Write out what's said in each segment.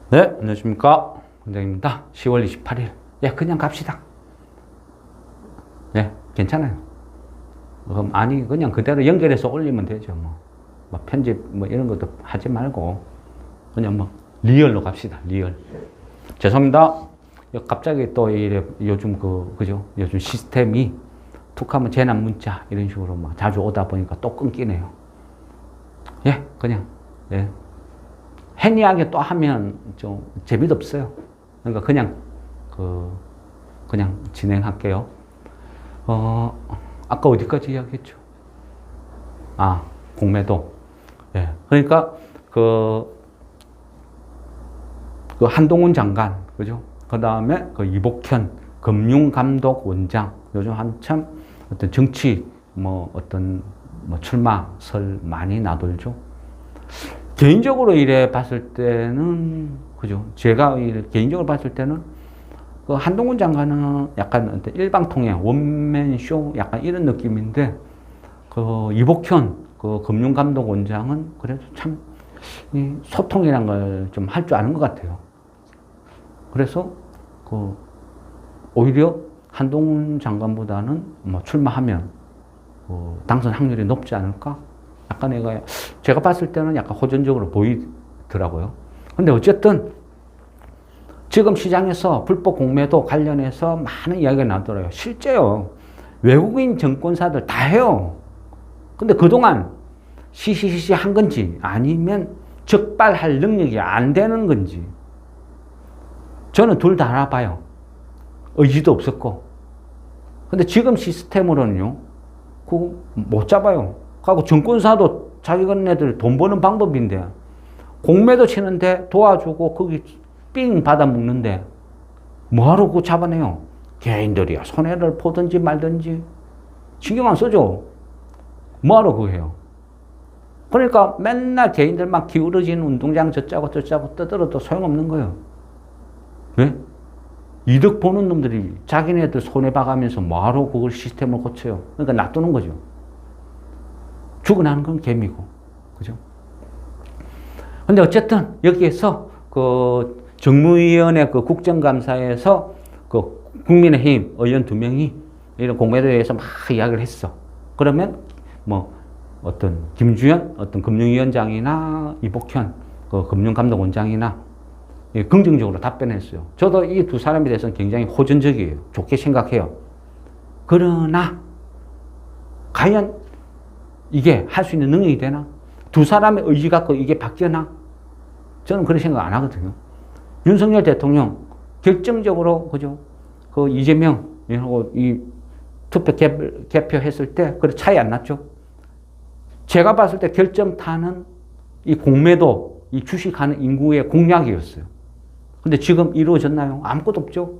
네, 안녕하십니까. 원장입니다. 10월 28일. 예, 그냥 갑시다. 예, 괜찮아요. 그럼 아니, 그냥 그대로 연결해서 올리면 되죠. 뭐 편집, 이런 것도 하지 말고, 그냥 리얼로 갑시다. 리얼. 죄송합니다. 갑자기 또 이래, 요즘 그죠? 요즘 시스템이 툭하면 재난 문자, 이런 식으로 자주 오다 보니까 또 끊기네요. 예, 그냥, 예. 행이하게 또 하면 좀 재미도 없어요. 그러니까 그냥 진행할게요. 아까 어디까지 이야기했죠? 공매도. 예. 그러니까 한동훈 장관, 그죠? 그 다음에 이복현 금융감독원장, 요즘 한참 어떤 정치, 출마설 많이 나돌죠. 개인적으로 이래 봤을 때는, 그죠? 제가 개인적으로 봤을 때는, 한동훈 장관은 약간 어떤 일방통행, 원맨쇼, 약간 이런 느낌인데, 이복현, 금융감독원장은 그래도 참, 소통이란 걸 좀 할 줄 아는 것 같아요. 그래서, 오히려 한동훈 장관보다는 출마하면, 당선 확률이 높지 않을까? 약간 제가 봤을 때는 약간 호전적으로 보이더라고요. 근데 어쨌든 지금 시장에서 불법 공매도 관련해서 많은 이야기가 나오더라고요. 실제요. 외국인 정권사들 다 해요. 근데 그동안 시시시시 한 건지 아니면 적발할 능력이 안 되는 건지 저는 둘 다 알아봐요. 의지도 없었고. 근데 지금 시스템으로는요. 그거 못 잡아요. 하고 정권사도 자기네들 돈 버는 방법인데 공매도 치는데 도와주고 거기 삥 받아 먹는데 뭐하러 그거 잡아내요? 개인들이야 손해를 보든지 말든지 신경 안 써줘. 뭐하러 그거 해요? 그러니까 맨날 개인들만 기울어진 운동장 저짜고 떠들어도 소용없는 거예요. 왜? 이득 보는 놈들이 자기네들 손해 봐가면서 뭐하러 그걸 시스템을 고쳐요? 그러니까 놔두는 거죠. 죽어나는 건 개미고, 그죠? 근데 어쨌든 여기에서 정무위원회 국정감사에서 국민의힘 의원 2명이 이런 공매도에 대해서 막 이야기를 했어. 그러면 어떤 김주현 어떤 금융위원장이나 이복현 금융감독원장이나 긍정적으로 답변했어요. 저도 이 두 사람에 대해서는 굉장히 호전적이에요. 좋게 생각해요. 그러나 과연 이게 할 수 있는 능력이 되나? 두 사람의 의지 갖고 이게 바뀌나? 저는 그런 생각 안 하거든요. 윤석열 대통령 결정적으로 그죠? 이재명하고 이 투표 개표했을 때 그 차이 안 났죠? 제가 봤을 때 결정타는 이 공매도, 이 주식하는 인구의 공약이었어요. 근데 지금 이루어졌나요? 아무것도 없죠?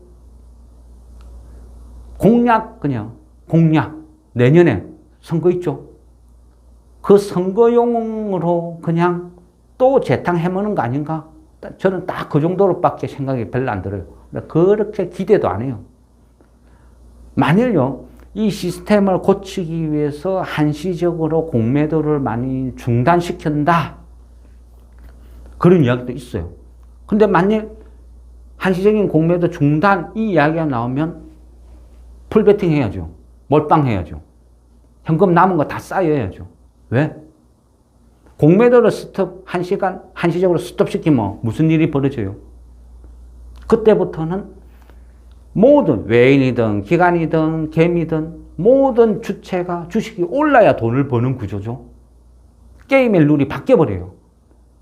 공약. 내년에 선거 있죠? 그 선거용으로 그냥 또 재탕해먹는 거 아닌가? 저는 딱 그 정도로밖에 생각이 별로 안 들어요. 그렇게 기대도 안 해요. 만일요, 이 시스템을 고치기 위해서 한시적으로 공매도를 많이 중단시킨다. 그런 이야기도 있어요. 근데 만일 한시적인 공매도 중단 이 이야기가 나오면 풀베팅 해야죠. 몰빵해야죠. 현금 남은 거 다 쌓여야죠. 왜? 공매도를 한시적으로 스톱시키면 무슨 일이 벌어져요? 그때부터는 모든 외인이든 기관이든 개미든 모든 주식이 올라야 돈을 버는 구조죠. 게임의 룰이 바뀌어버려요.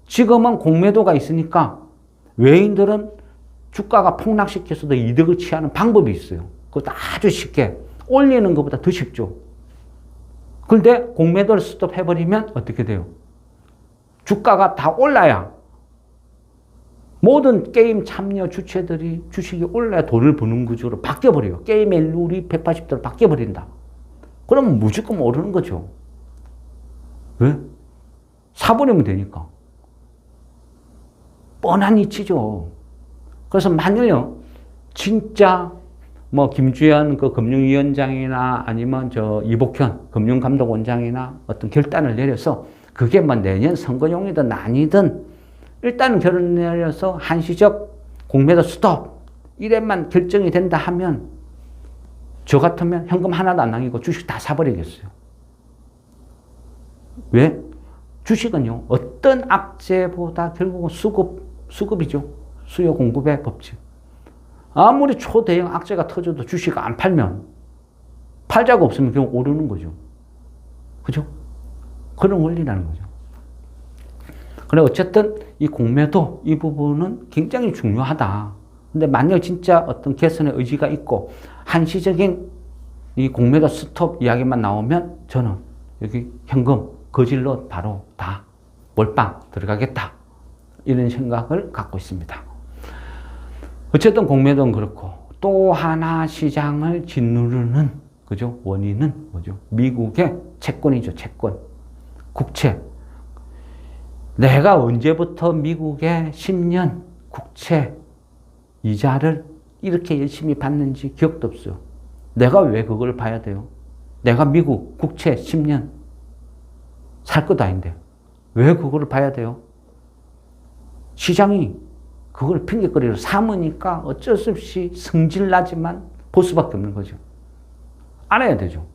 지금은 공매도가 있으니까 외인들은 주가가 폭락시켜서도 이득을 취하는 방법이 있어요. 그것도 아주 쉽게 올리는 것보다 더 쉽죠. 그런데 공매도를 스톱해버리면 어떻게 돼요? 주가가 다 올라야 모든 게임 참여 주체들이 주식이 올라야 돈을 버는 구조로 바뀌어버려요. 게임의 룰이 180도로 바뀌어버린다. 그러면 무조건 오르는 거죠. 왜? 사버리면 되니까. 뻔한 이치죠. 그래서 만일요, 진짜 김주현 금융위원장이나 아니면 이복현 금융감독원장이나 어떤 결단을 내려서 그게 내년 선거용이든 아니든 일단은 결론을 내려서 한시적 공매도 스톱 이래만 결정이 된다 하면 저 같으면 현금 하나도 안 남기고 주식 다 사버리겠어요. 왜? 주식은요, 어떤 악재보다 결국은 수급이죠. 수요 공급의 법칙. 아무리 초대형 악재가 터져도 주식 안 팔면 팔자가 없으면 그냥 오르는 거죠. 그죠? 그런 원리라는 거죠. 그래, 어쨌든 이 공매도 이 부분은 굉장히 중요하다. 근데 만약 진짜 어떤 개선의 의지가 있고 한시적인 이 공매도 스톱 이야기만 나오면 저는 여기 현금 거질러 바로 다 몰빵 들어가겠다. 이런 생각을 갖고 있습니다. 어쨌든 공매도는 그렇고 또 하나 시장을 짓누르는 그죠? 원인은 뭐죠? 미국의 채권이죠. 채권. 국채. 내가 언제부터 미국의 10년 국채 이자를 이렇게 열심히 받는지 기억도 없어요. 내가 왜 그걸 봐야 돼요? 내가 미국 국채 10년 살 것도 아닌데 왜 그걸 봐야 돼요? 시장이 그걸 핑계거리로 삼으니까 어쩔 수 없이 성질나지만 볼 수밖에 없는 거죠. 알아야 되죠.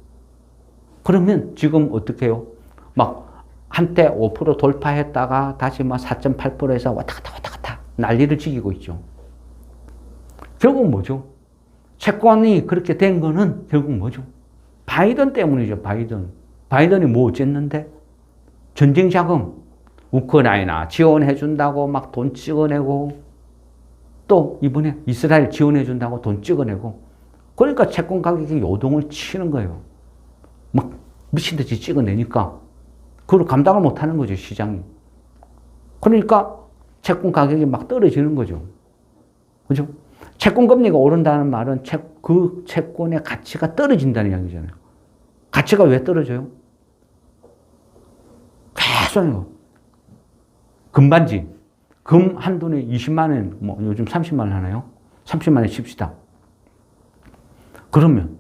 그러면 지금 어떻게 해요? 막 한때 5% 돌파했다가 다시 막 4.8%에서 왔다 갔다 난리를 지기고 있죠. 결국 뭐죠? 채권이 그렇게 된 거는 결국 뭐죠? 바이든 때문이죠. 바이든이 뭐 어쨌는데? 전쟁 자금, 우크라이나 지원해준다고 막 돈 찍어내고 또 이번에 이스라엘 지원해준다고 돈 찍어내고 그러니까 채권 가격이 요동을 치는 거예요. 막 미친듯이 찍어내니까 그걸 감당을 못하는 거죠, 시장이. 그러니까 채권 가격이 막 떨어지는 거죠. 그죠? 채권 금리가 오른다는 말은 그 채권의 가치가 떨어진다는 이야기잖아요. 가치가 왜 떨어져요? 계속 금반지, 금 한 돈에 20만 원, 뭐 요즘 30만 원 하나요? 30만 원 칩시다. 그러면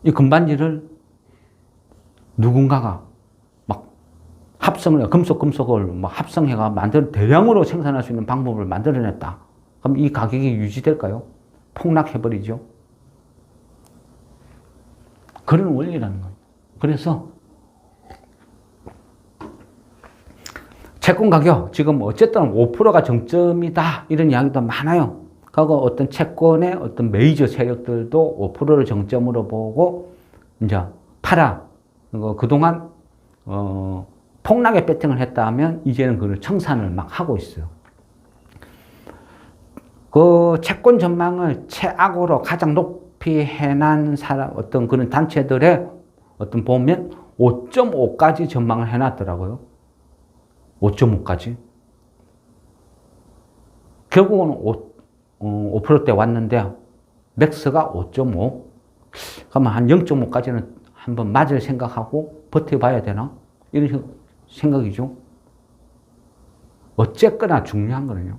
이 금반지를 누군가가 막 합성을, 금속을 막 합성해가 대량으로 생산할 수 있는 방법을 만들어냈다. 그럼 이 가격이 유지될까요? 폭락해버리죠. 그런 원리라는 거예요. 그래서 채권 가격, 지금 어쨌든 5%가 정점이다. 이런 이야기도 많아요. 그리고 어떤 채권의 어떤 메이저 세력들도 5%를 정점으로 보고, 이제, 그동안, 폭락의 배팅을 했다 하면, 이제는 그걸 청산을 막 하고 있어요. 그 채권 전망을 최악으로 가장 높이 해난 어떤 그런 단체들의 어떤 보면 5.5까지 전망을 해놨더라고요. 5.5까지. 결국은 5%대 왔는데, 맥스가 5.5. 그러면 한 0.5까지는 한번 맞을 생각하고 버텨봐야 되나? 이런 생각이죠. 어쨌거나 중요한 거는요.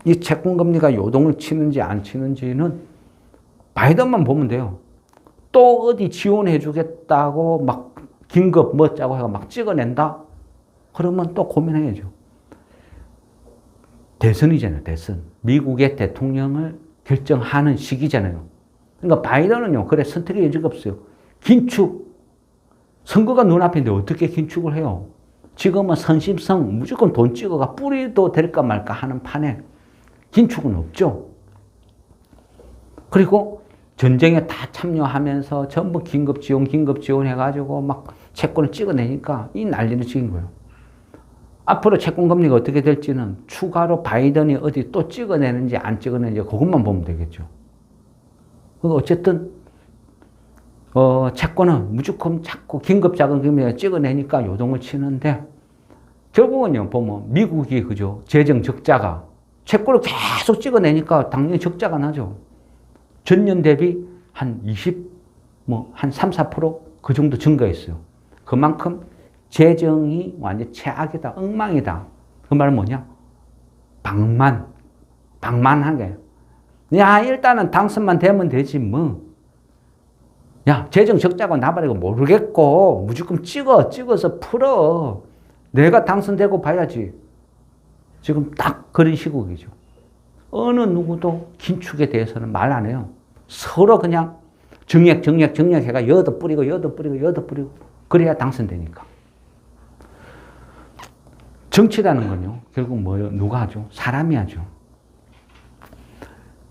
이 채권금리가 요동을 치는지 안 치는지는 바이든만 보면 돼요. 또 어디 지원해 주겠다고 막 긴급 뭐 짜고 해가 막 찍어낸다? 그러면 또 고민해야죠. 대선이잖아요, 대선. 미국의 대통령을 결정하는 시기잖아요. 그러니까 바이든은요, 그래, 선택의 여지가 없어요. 긴축. 선거가 눈앞인데 어떻게 긴축을 해요? 지금은 선심성, 무조건 돈 찍어가 뿌리도 될까 말까 하는 판에 긴축은 없죠. 그리고 전쟁에 다 참여하면서 전부 긴급 지원 해가지고 막 채권을 찍어내니까 이 난리를 찍은 거예요. 앞으로 채권 금리가 어떻게 될지는 추가로 바이든이 어디 또 찍어내는지 안 찍어내는지 그것만 보면 되겠죠. 어쨌든 채권은 무조건 자꾸 긴급 자금 금리가 찍어내니까 요동을 치는데 결국은요 보면 미국이 그죠 재정 적자가 채권을 계속 찍어내니까 당연히 적자가 나죠. 전년 대비 한 3, 4% 정도 증가했어요. 그만큼 재정이 완전 최악이다, 엉망이다. 그 말은 뭐냐? 방만하게. 야, 일단은 당선만 되면 되지, 뭐. 야, 재정 적자고 나발이고 모르겠고, 무조건 찍어서 풀어. 내가 당선되고 봐야지. 지금 딱 그런 시국이죠. 어느 누구도 긴축에 대해서는 말 안 해요. 서로 그냥 정액 해가 여도 뿌리고 그래야 당선되니까. 정치라는 건요, 결국 뭐예요? 누가 하죠? 사람이 하죠.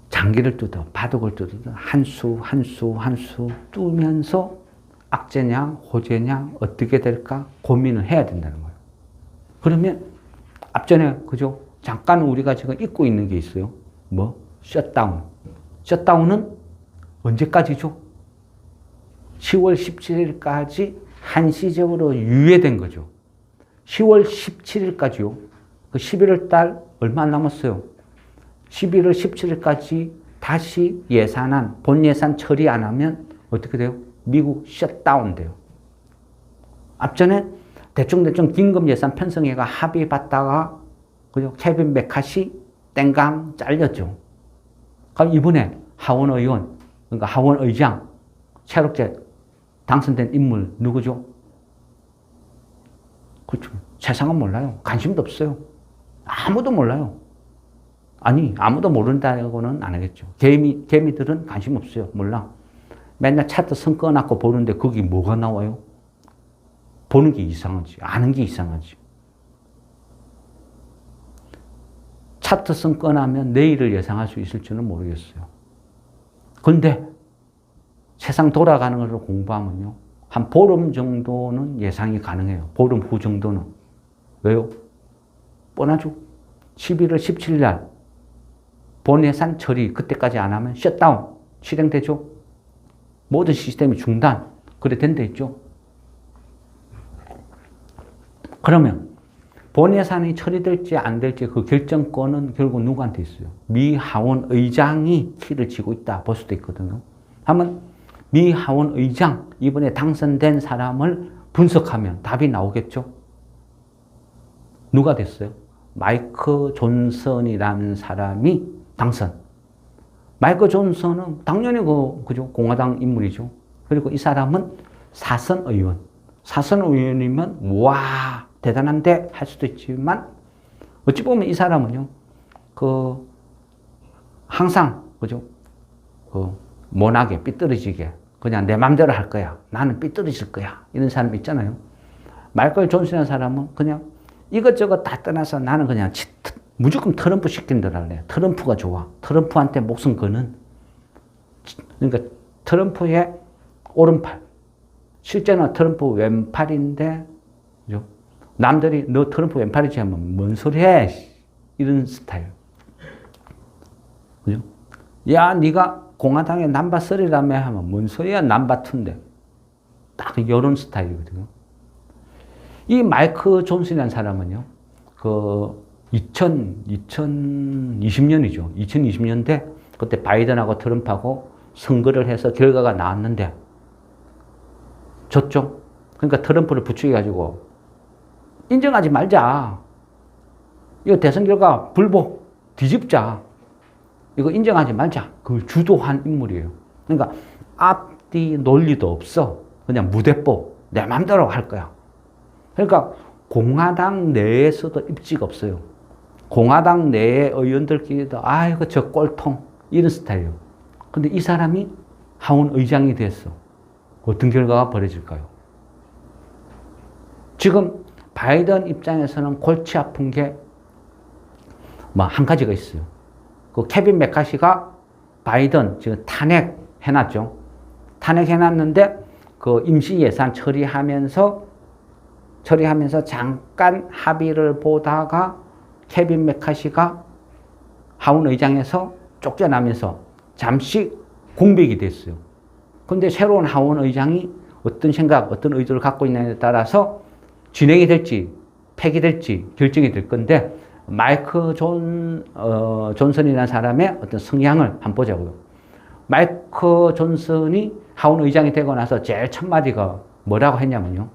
장기를 뜯어, 바둑을 뜯어, 한 수 뚜면서 악재냐, 호재냐, 어떻게 될까 고민을 해야 된다는 거예요. 그러면 앞전에, 그죠? 잠깐 우리가 지금 잊고 있는 게 있어요. 뭐? 셧다운. 셧다운은 언제까지죠? 10월 17일까지 한시적으로 유예된 거죠. 10월 17일까지요. 그 11월 달 얼마 안 남았어요. 11월 17일까지 다시 예산안, 본 예산 처리 안 하면 어떻게 돼요? 미국 셧다운 돼요. 앞전에 대충 긴급 예산 편성회가 합의 받다가 그죠? 케빈 메카시 땡강 잘렸죠. 그럼 이번에 하원 의원, 그러니까 하원 의장 새롭게 당선된 인물 누구죠? 그렇죠. 세상은 몰라요. 관심도 없어요. 아무도 몰라요. 아니, 아무도 모른다고는 안 하겠죠. 개미들은 관심 없어요. 몰라. 맨날 차트 선 꺼놨고 보는데 거기 뭐가 나와요? 보는 게 이상하지. 아는 게 이상하지. 차트 선 꺼나면 내일을 예상할 수 있을지는 모르겠어요. 근데 세상 돌아가는 걸 공부하면요. 한 보름 정도는 예상이 가능해요. 보름 후 정도는. 왜요? 뻔하죠. 11월 17일 날 본 예산 처리 그때까지 안 하면 셧다운 실행되죠. 모든 시스템이 중단. 그래 된다 있죠. 그러면 본 예산이 처리될지 안 될지 그 결정권은 결국 누구한테 있어요? 미 하원 의장이 키를 쥐고 있다 볼 수도 있거든요. 한번 미 하원 의장 이번에 당선된 사람을 분석하면 답이 나오겠죠. 누가 됐어요? 마이크 존슨이라는 사람이 당선. 마이크 존슨은 당연히 그죠? 공화당 인물이죠. 그리고 이 사람은 사선 의원. 사선 의원이면 와 대단한데 할 수도 있지만 어찌 보면 이 사람은요. 항상 그죠? 모나게 삐뚤어지게 그냥 내 맘대로 할 거야. 나는 삐뚤어질 거야. 이런 사람 있잖아요. 마이클 존슨이라는 사람은 그냥 이것저것 다 떠나서 나는 그냥 무조건 트럼프 시킨다 할래. 트럼프가 좋아. 트럼프한테 목숨 거는. 그러니까 트럼프의 오른팔. 실제는 트럼프 왼팔인데, 그죠? 남들이 너 트럼프 왼팔이지 하면 뭔 소리 해? 이런 스타일. 그죠? 야, 네가 공화당의 넘버 3라며 하면 뭔 소리야? 넘버 2인데. 딱 이런 스타일이거든요. 이 마이크 존슨이라는 사람은요, 2020년이죠. 2020년대 그때 바이든하고 트럼프하고 선거를 해서 결과가 나왔는데 졌죠. 그러니까 트럼프를 부추겨가지고 인정하지 말자. 이거 대선 결과 불복 뒤집자. 이거 인정하지 말자. 그걸 주도한 인물이에요. 그러니까 앞뒤 논리도 없어. 그냥 무대뽀. 내 맘대로 할 거야. 그러니까 공화당 내에서도 입지가 없어요. 공화당 내의 의원들끼리도 아이고 저 꼴통 이런 스타일이에요. 근데 이 사람이 하원 의장이 됐어. 어떤 결과가 벌어질까요? 지금 바이든 입장에서는 골치 아픈 게 뭐 한 가지가 있어요. 그 케빈 메카시가 바이든 지금 탄핵해놨죠. 탄핵해놨는데 그 임시 예산 처리하면서 잠깐 합의를 보다가 케빈 메카시가 하원 의장에서 쫓겨나면서 잠시 공백이 됐어요. 그런데 새로운 하원 의장이 어떤 생각, 어떤 의도를 갖고 있느냐에 따라서 진행이 될지 폐기될지 결정이 될 건데 마이크 존슨이라는 사람의 어떤 성향을 한번 보자고요. 마이크 존슨이 하원 의장이 되고 나서 제일 첫 마디가 뭐라고 했냐면요.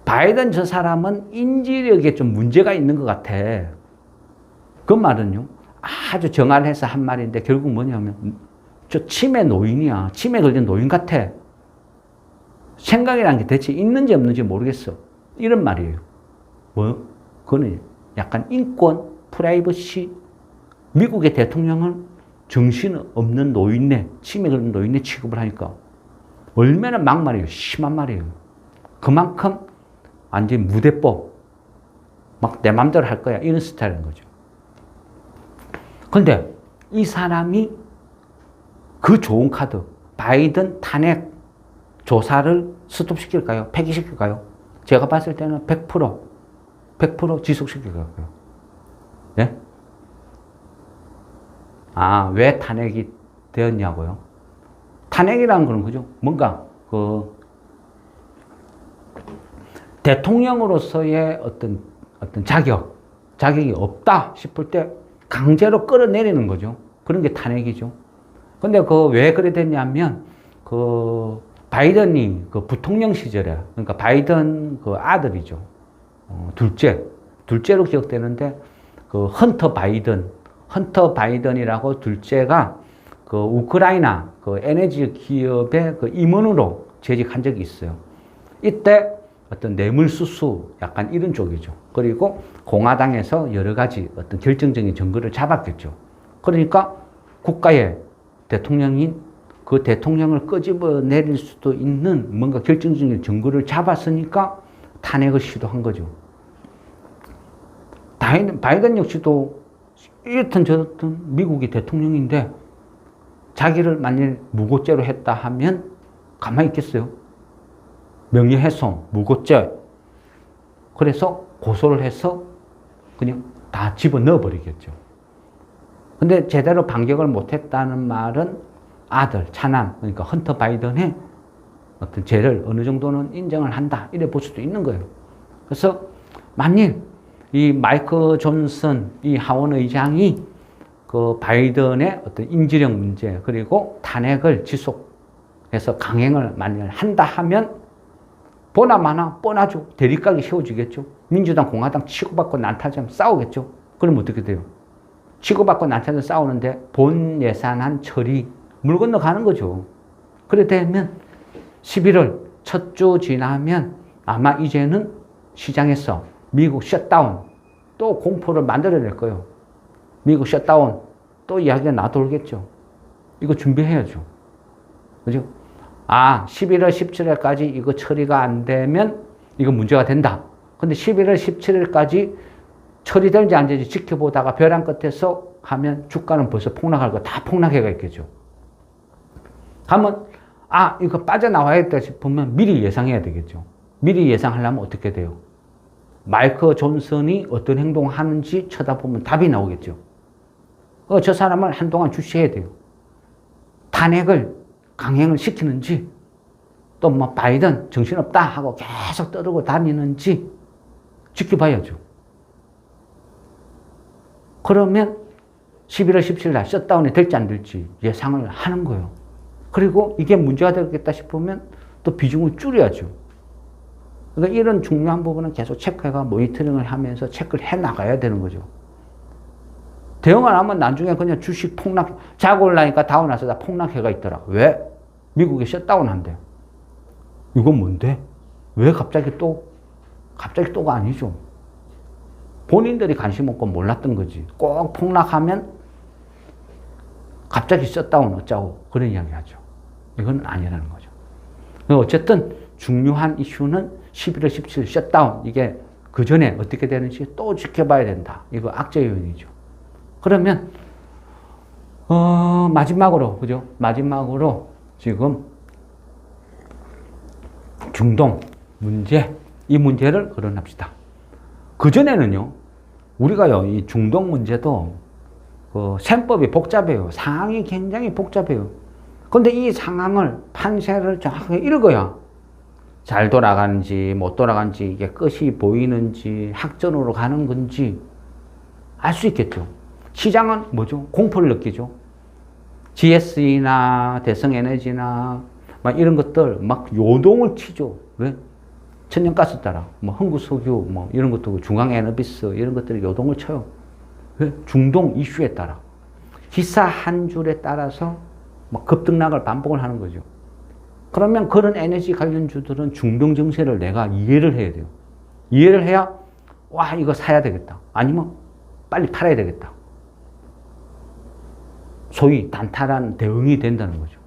바이든 저 사람은 인지력에 좀 문제가 있는 것 같아. 그 말은요. 아주 정할해서 한 말인데 결국 뭐냐면 저 치매 노인이야. 치매 걸린 노인 같아. 생각이라는 게 대체 있는지 없는지 모르겠어. 이런 말이에요. 그거는 약간 인권, 프라이버시, 미국의 대통령은 정신없는 노인네, 치매 걸린 노인네 취급을 하니까 얼마나 막말이에요. 심한 말이에요. 그만큼 완전히 무대법, 막 내 맘대로 할 거야. 이런 스타일인 거죠. 근데 이 사람이 그 좋은 카드, 바이든 탄핵 조사를 스톱시킬까요? 폐기시킬까요? 제가 봤을 때는 100% 지속시킬 것 같아요. 네? 아, 왜 탄핵이 되었냐고요? 탄핵이라는 거는 그죠? 뭔가 대통령으로서의 어떤 자격이 없다 싶을 때 강제로 끌어내리는 거죠. 그런 게 탄핵이죠. 근데 왜 그래 됐냐면, 바이든이 부통령 시절에, 그러니까 바이든 아들이죠. 둘째로 기억되는데, 헌터 바이든이라고 둘째가 우크라이나 에너지 기업의 임원으로 재직한 적이 있어요. 이때 어떤 뇌물수수 약간 이런 쪽이죠. 그리고 공화당에서 여러 가지 어떤 결정적인 증거를 잡았겠죠. 그러니까 국가의 대통령인 그 대통령을 끄집어 내릴 수도 있는 뭔가 결정적인 증거를 잡았으니까 탄핵을 시도한 거죠. 바이든 역시도 이렇든 저렇든 미국의 대통령인데 자기를 만일 무고죄로 했다 하면 가만히 있겠어요? 명예훼손, 무고죄. 그래서 고소를 해서 그냥 다 집어넣어 버리겠죠. 근데 제대로 반격을 못했다는 말은 아들, 차남, 그러니까 헌터 바이든의 어떤 죄를 어느 정도는 인정을 한다. 이래 볼 수도 있는 거예요. 그래서 만일 이 마이크 존슨, 이 하원 의장이 바이든의 어떤 인지력 문제, 그리고 탄핵을 지속해서 강행을 만일 한다 하면 보나마나 뻔하죠. 대립각이 세워지겠죠. 민주당, 공화당 치고받고 난타전 싸우겠죠. 그럼 어떻게 돼요? 치고받고 난타전 싸우는데 본 예산안 처리, 물 건너가는 거죠. 그래 되면 11월 첫 주 지나면 아마 이제는 시장에서 미국 셧다운 또 공포를 만들어낼 거예요. 미국 셧다운 또 이야기가 나돌겠죠. 이거 준비해야죠. 그죠? 11월 17일까지 이거 처리가 안 되면 이거 문제가 된다. 근데 11월 17일까지 처리될지 안 될지 지켜보다가 벼랑 끝에서 하면 주가는 벌써 폭락할 거 다 폭락해가 있겠죠. 하면 이거 빠져나와야겠다 싶으면 미리 예상해야 되겠죠. 미리 예상하려면 어떻게 돼요? 마이크 존슨이 어떤 행동을 하는지 쳐다보면 답이 나오겠죠. 저 사람을 한동안 주시해야 돼요. 탄핵을 강행을 시키는지, 또 바이든 정신없다 하고 계속 떠들고 다니는지 지켜봐야죠. 그러면 11월 17일 날 셧다운이 될지 안 될지 예상을 하는 거예요. 그리고 이게 문제가 되겠다 싶으면 또 비중을 줄여야죠. 그러니까 이런 중요한 부분은 계속 체크해가 모니터링을 하면서 체크를 해 나가야 되는 거죠. 대응 안 하면 나중에 그냥 주식 폭락, 자고 올라니까 다운해서 다 폭락해가 있더라. 왜? 미국이 셧다운 한대. 이건 뭔데? 왜 갑자기 또가 아니죠. 본인들이 관심 없고 몰랐던 거지. 꼭 폭락하면 갑자기 셧다운 어쩌고 그런 이야기 하죠. 이건 아니라는 거죠. 어쨌든 중요한 이슈는 11월 17일 셧다운. 이게 그 전에 어떻게 되는지 또 지켜봐야 된다. 이거 악재 요인이죠. 그러면 마지막으로 그죠? 마지막으로 지금 중동 문제, 이 문제를 거론합시다. 그 전에는요, 우리가요, 이 중동 문제도 셈법이 복잡해요. 상황이 굉장히 복잡해요. 그런데 이 상황을 판세를 정확하게 읽어야 잘 돌아가는지 못 돌아가는지, 이게 끝이 보이는지 학전으로 가는 건지 알 수 있겠죠. 시장은 뭐죠? 공포를 느끼죠. GSE나 대성에너지나 막 이런 것들 막 요동을 치죠. 왜? 천연가스 따라 흥구석유 이런 것도 중앙에너비스 이런 것들이 요동을 쳐요. 왜? 중동 이슈에 따라 기사 한 줄에 따라서 급등락을 반복을 하는 거죠. 그러면 그런 에너지 관련주들은 중동 정세를 내가 이해를 해야 돼요. 이해를 해야 와, 이거 사야 되겠다. 아니면 빨리 팔아야 되겠다. 소위 단타란 대응이 된다는 거죠.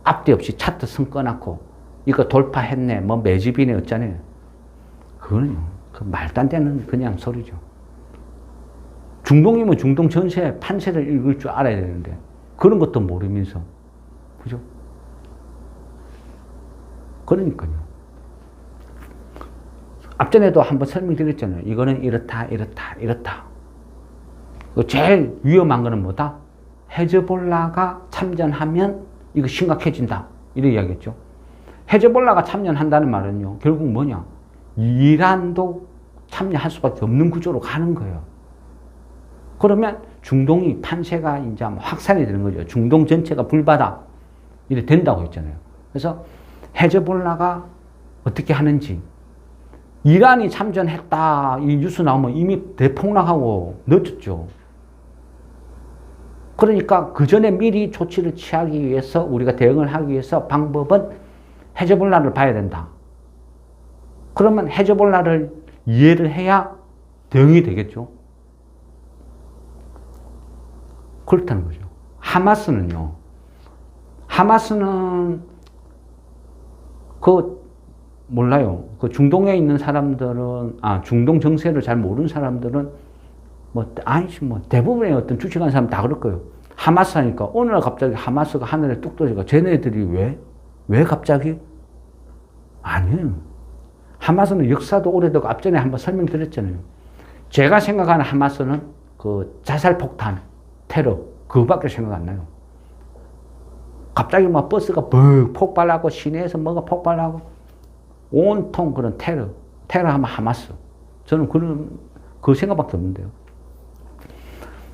앞뒤 없이 차트 선 꺼놓고 이거 돌파했네, 뭐 매집이네, 어쩌네. 그거는요, 그 말도 안 되는 그냥 소리죠. 중동이면 중동 전체 판세를 읽을 줄 알아야 되는데 그런 것도 모르면서, 그죠? 그러니까요. 앞전에도 한번 설명드렸잖아요. 이거는 이렇다, 이렇다, 이렇다. 제일 위험한 거는 뭐다? 헤즈볼라가 참전하면 이거 심각해진다. 이렇게 이야기했죠. 헤즈볼라가 참전한다는 말은요, 결국 뭐냐? 이란도 참여할 수밖에 없는 구조로 가는 거예요. 그러면 중동이 판세가 이제 확산이 되는 거죠. 중동 전체가 불바다. 이래 된다고 했잖아요. 그래서 헤즈볼라가 어떻게 하는지, 이란이 참전했다 이 뉴스 나오면 이미 대폭락하고 늦었죠. 그러니까 그 전에 미리 조치를 취하기 위해서, 우리가 대응을 하기 위해서 방법은 헤즈볼라를 봐야 된다. 그러면 헤즈볼라를 이해를 해야 대응이 되겠죠. 그렇다는 거죠. 하마스는요, 하마스는 몰라요. 그 중동에 있는 사람들은, 중동 정세를 잘 모르는 사람들은 대부분의 어떤 주식하는 사람 다 그럴 거예요. 하마스 하니까 어느 날 갑자기 하마스가 하늘에 뚝 떨어지고 쟤네들이 왜 갑자기? 아니에요. 하마스는 역사도 오래되고 앞전에 한번 설명드렸잖아요. 제가 생각하는 하마스는 그 자살폭탄, 테러, 그거밖에 생각 안 나요. 갑자기 막 버스가 폭발하고 시내에서 뭐가 폭발하고 온통 그런 테러하면 하마스. 저는 그 생각밖에 없는데요.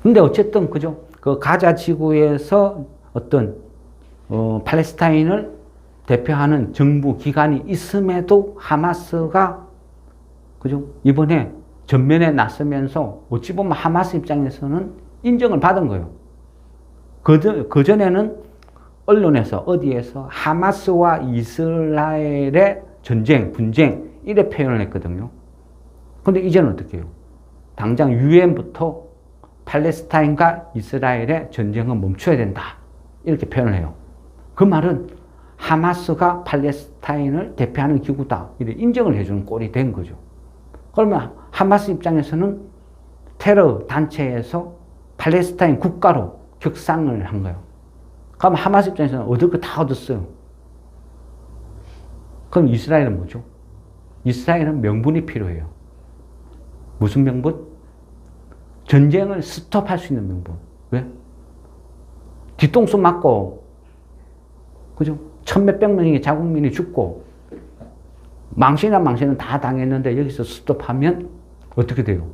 근데 어쨌든, 그죠? 그 가자 지구에서 어떤, 팔레스타인을 대표하는 정부 기관이 있음에도 하마스가, 그죠? 이번에 전면에 나서면서 어찌 보면 하마스 입장에서는 인정을 받은 거예요. 그전에는 언론에서 어디에서 하마스와 이스라엘의 전쟁, 분쟁, 이래 표현을 했거든요. 근데 이제는 어떻게 해요? 당장 유엔부터 팔레스타인과 이스라엘의 전쟁은 멈춰야 된다. 이렇게 표현을 해요. 그 말은 하마스가 팔레스타인을 대표하는 기구다. 이렇게 인정을 해주는 꼴이 된 거죠. 그러면 하마스 입장에서는 테러 단체에서 팔레스타인 국가로 격상을 한 거예요. 그럼 하마스 입장에서는 얻을 거 다 얻었어요. 그럼 이스라엘은 뭐죠? 이스라엘은 명분이 필요해요. 무슨 명분? 전쟁을 스톱할 수 있는 명분. 왜? 뒤통수 맞고, 그죠? 천몇백 명의 자국민이 죽고, 망신은 다 당했는데 여기서 스톱하면 어떻게 돼요?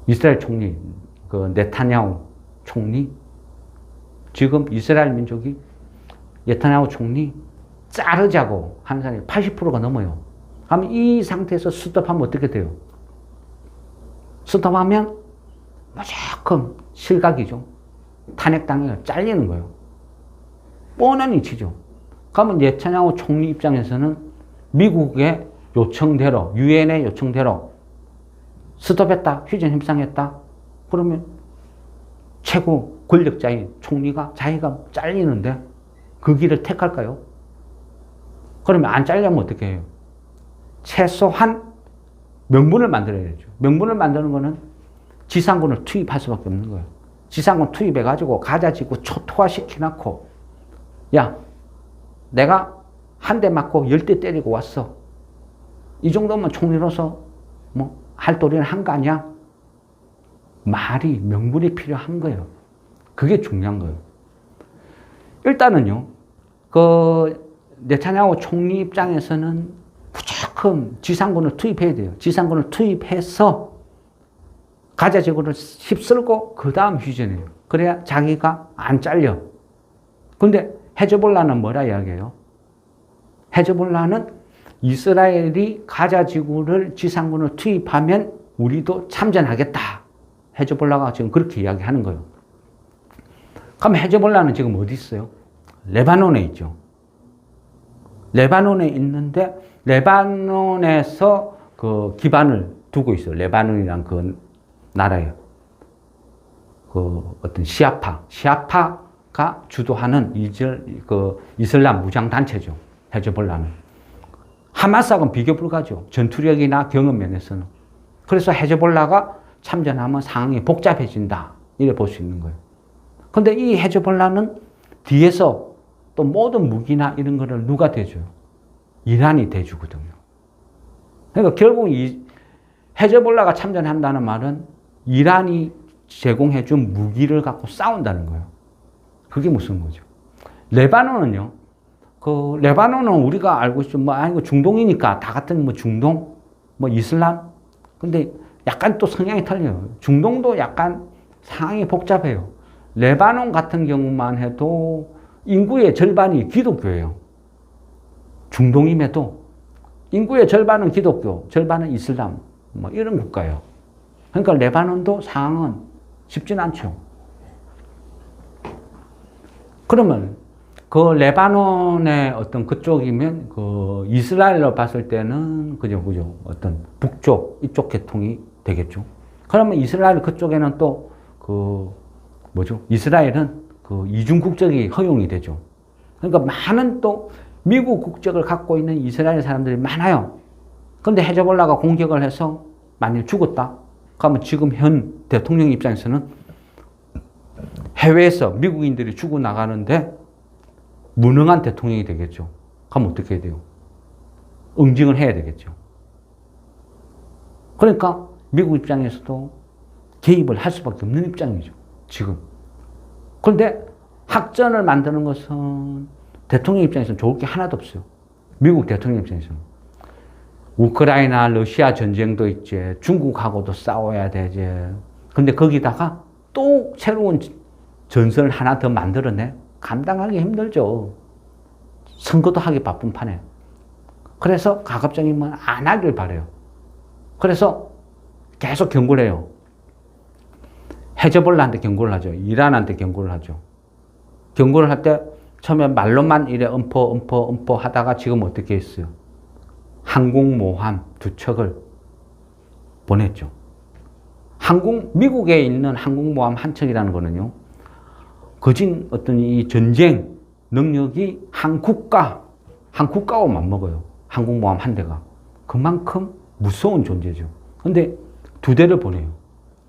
이스라엘 총리, 그 네타냐후 총리, 지금 이스라엘 민족이 네타냐후 총리 자르자고 하는 사람이 80%가 넘어요. 그럼 이 상태에서 스톱하면 어떻게 돼요? 스톱하면 무조건 실각이죠. 탄핵당해서 잘리는 거예요. 뻔한 이치죠. 그러면 네타냐후 총리 입장에서는 미국의 요청대로, 유엔의 요청대로 스톱했다, 휴전 협상했다. 그러면 최고 권력자인 총리가 자기가 잘리는데 그 길을 택할까요? 그러면 안 잘리면 어떻게 해요? 최소한 명분을 만들어야 되죠. 명분을 만드는 거는 지상군을 투입할 수밖에 없는 거예요. 지상군 투입해가지고 가자지구 초토화시켜놓고, 야, 내가 한 대 맞고 10대 때리고 왔어. 이 정도면 총리로서 할 도리는 한 거 아니야? 말이, 명분이 필요한 거예요. 그게 중요한 거예요. 일단은요, 네타냐후 총리 입장에서는 무조건 지상군을 투입해야 돼요. 지상군을 투입해서 가자 지구를 휩쓸고 그 다음 휴전해요. 그래야 자기가 안 잘려. 근데 헤즈볼라는 뭐라 이야기해요? 헤즈볼라는 이스라엘이 가자 지구를 지상군을 투입하면 우리도 참전하겠다. 헤즈볼라가 지금 그렇게 이야기하는 거예요. 그럼 헤즈볼라는 지금 어디 있어요? 레바논에 있죠. 레바논에 있는데 레바논에서 그 기반을 두고 있어요. 레바논이란 그 나라에. 그 어떤 시아파가 주도하는 그 이슬람 무장 단체죠. 헤즈볼라는. 하마스하고는 비교 불가죠. 전투력이나 경험 면에서는. 그래서 헤즈볼라가 참전하면 상황이 복잡해진다. 이래 볼 수 있는 거예요. 근데 이 헤즈볼라는 뒤에서 또 모든 무기나 이런 거를 누가 대줘요? 이란이 대주거든요. 그러니까 결국 이 헤즈볼라가 참전한다는 말은 이란이 제공해준 무기를 갖고 싸운다는 거예요. 그게 무슨 거죠? 레바논은요, 레바논은 우리가 알고 있죠. 이거 중동이니까 다 같은 중동, 이슬람. 근데 약간 또 성향이 틀려요. 중동도 약간 상황이 복잡해요. 레바논 같은 경우만 해도 인구의 절반이 기독교예요. 중동임에도 인구의 절반은 기독교, 절반은 이슬람, 이런 국가예요. 그러니까 레바논도 상황은 쉽진 않죠. 그러면 그 레바논의 어떤 그쪽이면 그 이스라엘로 봤을 때는 그죠 어떤 북쪽 이쪽 계통이 되겠죠. 그러면 이스라엘 그쪽에는 또 이스라엘은 그 이중 국적이 허용이 되죠. 그러니까 많은 또 미국 국적을 갖고 있는 이스라엘 사람들이 많아요. 그런데 헤즈볼라가 공격을 해서 만일 죽었다. 그러면 지금 현 대통령 입장에서는 해외에서 미국인들이 죽어나가는데 무능한 대통령이 되겠죠. 그럼 어떻게 해야 돼요? 응징을 해야 되겠죠. 그러니까 미국 입장에서도 개입을 할 수밖에 없는 입장이죠. 지금. 그런데 학전을 만드는 것은 대통령 입장에서는 좋을 게 하나도 없어요. 미국 대통령 입장에서는. 우크라이나, 러시아 전쟁도 있지. 중국하고도 싸워야 되지. 근데 거기다가 또 새로운 전선을 하나 더 만들어내? 감당하기 힘들죠. 선거도 하기 바쁜 판에. 그래서 가급적이면 안 하길 바래요. 그래서 계속 경고를 해요. 헤즈볼라한테 경고를 하죠. 이란한테 경고를 하죠. 경고를 할 때 처음에 말로만 이래 엄포 하다가 지금 어떻게 했어요? 항공모함 2척을 보냈죠. 미국에 있는 항공모함 한 척이라는 거는요, 거진 어떤 이 전쟁 능력이 한 국가와 맞먹어요. 항공모함 한 대가. 그만큼 무서운 존재죠. 근데 2대를 보내요.